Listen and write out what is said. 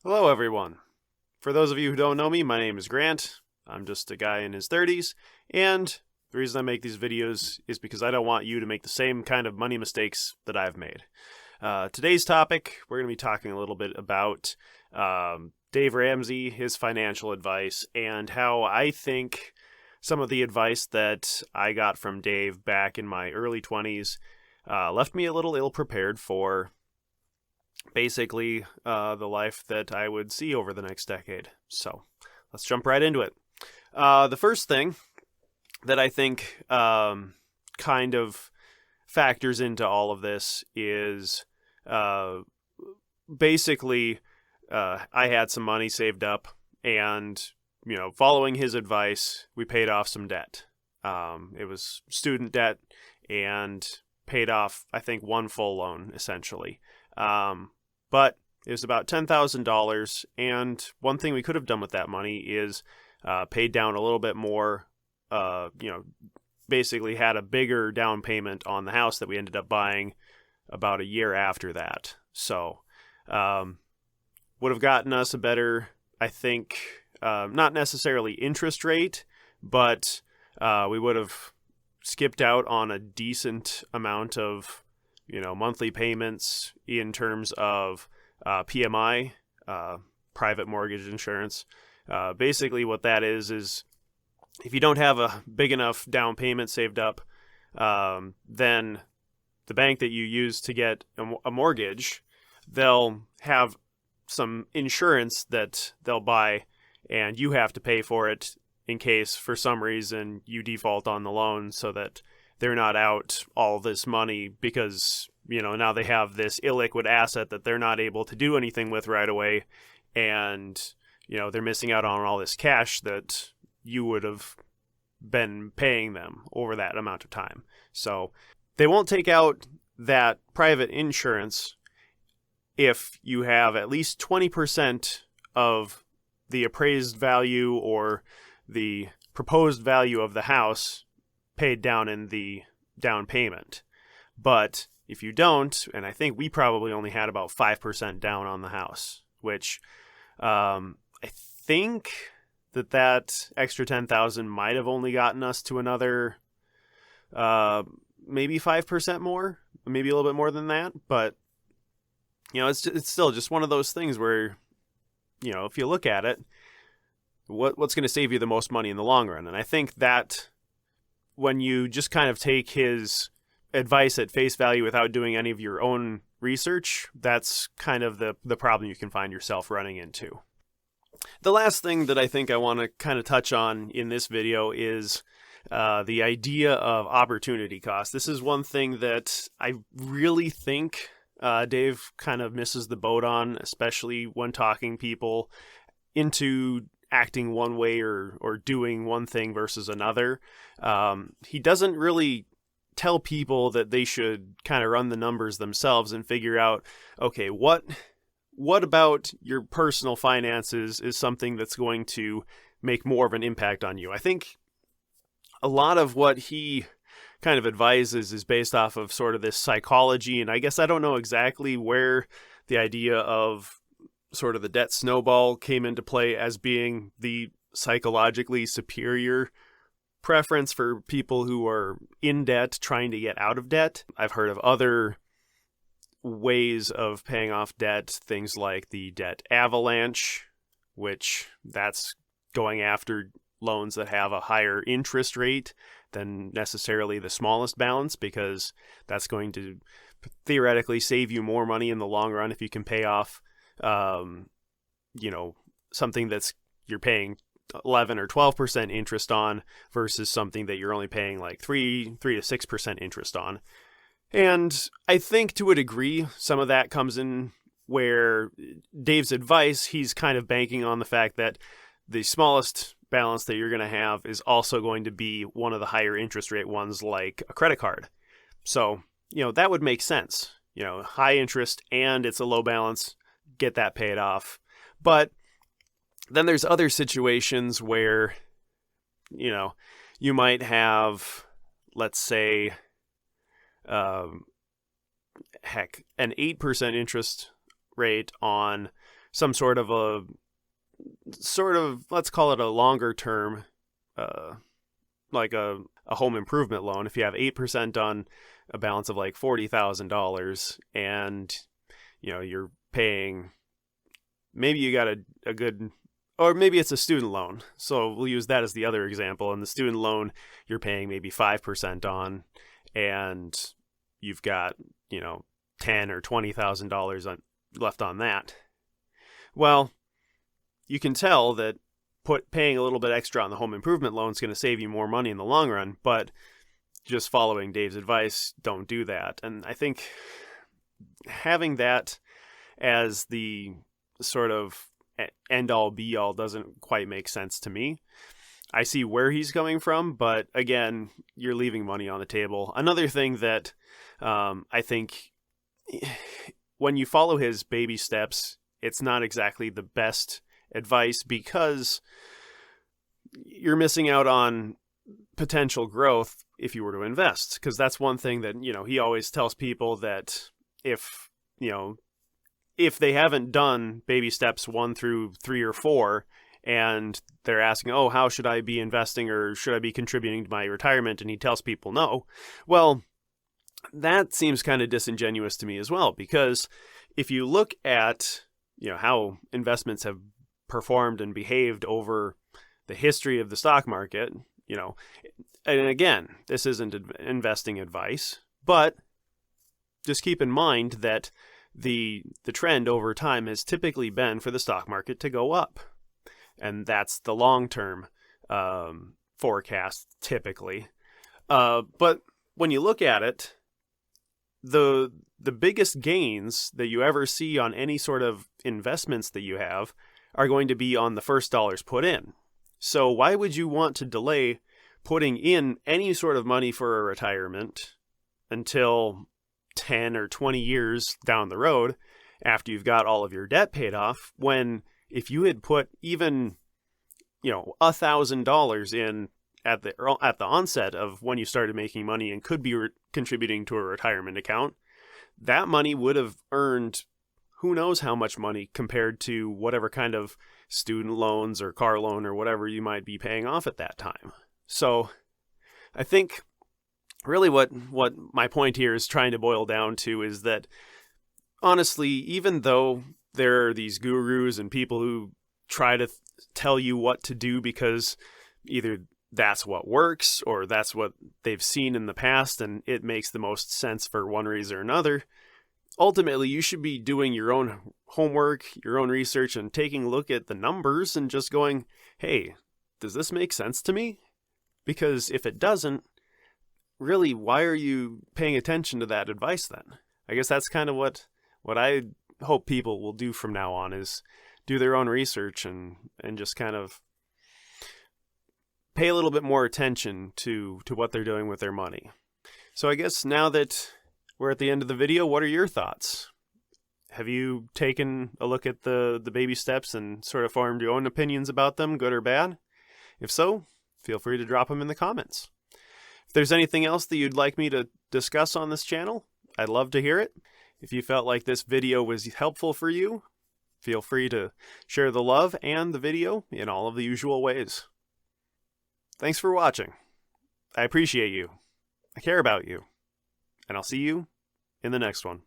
Hello, everyone. For those of you who don't know me, my name is Grant. I'm just a guy in his 30s, and the reason I make these videos is because I don't want you to make the same kind of money mistakes that I've made. Today's topic, we're going to be talking a little bit about Dave Ramsey, his financial advice, and how I think some of the advice that I got from Dave back in my early 20s left me a little ill-prepared for basically the life that I would see over the next decade. So let's jump right into it. The first thing that I think kind of factors into all of this is basically I had some money saved up, and following his advice, we paid off some debt. It was student debt, and paid off, I think, one full loan essentially. But it was about $10,000, and one thing we could have done with that money is paid down a little bit more. Basically had a bigger down payment on the house that we ended up buying about a year after that. So would have gotten us a better, I think, not necessarily interest rate, but we would have skipped out on a decent amount of monthly payments in terms of PMI, private mortgage insurance. Basically what that is if you don't have a big enough down payment saved up, then the bank that you use to get a mortgage, they'll have some insurance that they'll buy, and you have to pay for it in case for some reason you default on the loan, so that they're not out all this money because, now they have this illiquid asset that they're not able to do anything with right away. And, they're missing out on all this cash that you would have been paying them over that amount of time. So they won't take out that private insurance if you have at least 20% of the appraised value or the proposed value of the house paid down in the down payment. But if you don't, and I think we probably only had about 5% down on the house, which I think that extra 10,000 might have only gotten us to another maybe 5% more, maybe a little bit more than that. But it's still just one of those things where if you look at it, what's going to save you the most money in the long run? And I think that when you just kind of take his advice at face value without doing any of your own research, that's kind of the problem you can find yourself running into. The last thing that I think I want to kind of touch on in this video is the idea of opportunity cost. This is one thing that I really think Dave kind of misses the boat on, especially when talking people into acting one way or doing one thing versus another. He doesn't really tell people that they should kind of run the numbers themselves and figure out, okay, what about your personal finances is something that's going to make more of an impact on you. I think a lot of what he kind of advises is based off of sort of this psychology, and I guess I don't know exactly where the idea of sort of the debt snowball came into play as being the psychologically superior preference for people who are in debt trying to get out of debt. I've heard of other ways of paying off debt, things like the debt avalanche, which that's going after loans that have a higher interest rate than necessarily the smallest balance, because that's going to theoretically save you more money in the long run if you can pay off something that's you're paying 11 or 12% interest on versus something that you're only paying like 3 to 6% interest on. And I think to a degree, some of that comes in where Dave's advice, he's kind of banking on the fact that the smallest balance that you're going to have is also going to be one of the higher interest rate ones, like a credit card. So, that would make sense. High interest and it's a low balance, get that paid off. But then there's other situations where, you might have, let's say, an 8% interest rate on some sort of let's call it a longer term, like a home improvement loan. If you have 8% on a balance of like $40,000 and, you're paying, maybe you got a good, or maybe it's a student loan. So we'll use that as the other example. And the student loan, you're paying maybe 5% on, and you've got, $10,000 or $20,000 left on that. Well, you can tell that paying a little bit extra on the home improvement loan is going to save you more money in the long run, but just following Dave's advice, don't do that. And I think having that as the sort of end-all be-all doesn't quite make sense to me. I see where he's coming from, but again, you're leaving money on the table. Another thing that I think when you follow his baby steps, it's not exactly the best advice because you're missing out on potential growth if you were to invest. Because that's one thing that, he always tells people that if they haven't done baby steps 1 through 3 or 4, and they're asking, oh, how should I be investing or should I be contributing to my retirement? And he tells people no. Well, that seems kind of disingenuous to me as well, because if you look at, how investments have performed and behaved over the history of the stock market, and again, this isn't investing advice, but just keep in mind that the trend over time has typically been for the stock market to go up. And that's the long-term forecast typically. But when you look at it, the biggest gains that you ever see on any sort of investments that you have are going to be on the first dollars put in. So why would you want to delay putting in any sort of money for a retirement until 10 or 20 years down the road after you've got all of your debt paid off, when if you had put even, $1,000 in at the onset of when you started making money and could be contributing to a retirement account, that money would have earned who knows how much money compared to whatever kind of student loans or car loan or whatever you might be paying off at that time. So I think really what my point here is trying to boil down to is that, honestly, even though there are these gurus and people who try to tell you what to do because either that's what works or that's what they've seen in the past and it makes the most sense for one reason or another, ultimately you should be doing your own homework, your own research, and taking a look at the numbers and just going, hey, does this make sense to me? Because if it doesn't, really, why are you paying attention to that advice then? I guess that's kind of what I hope people will do from now on, is do their own research and just kind of pay a little bit more attention to what they're doing with their money. So I guess now that we're at the end of the video, what are your thoughts? Have you taken a look at the baby steps and sort of formed your own opinions about them, good or bad? If so, feel free to drop them in the comments. If there's anything else that you'd like me to discuss on this channel, I'd love to hear it. If you felt like this video was helpful for you, feel free to share the love and the video in all of the usual ways. Thanks for watching. I appreciate you. I care about you. And I'll see you in the next one.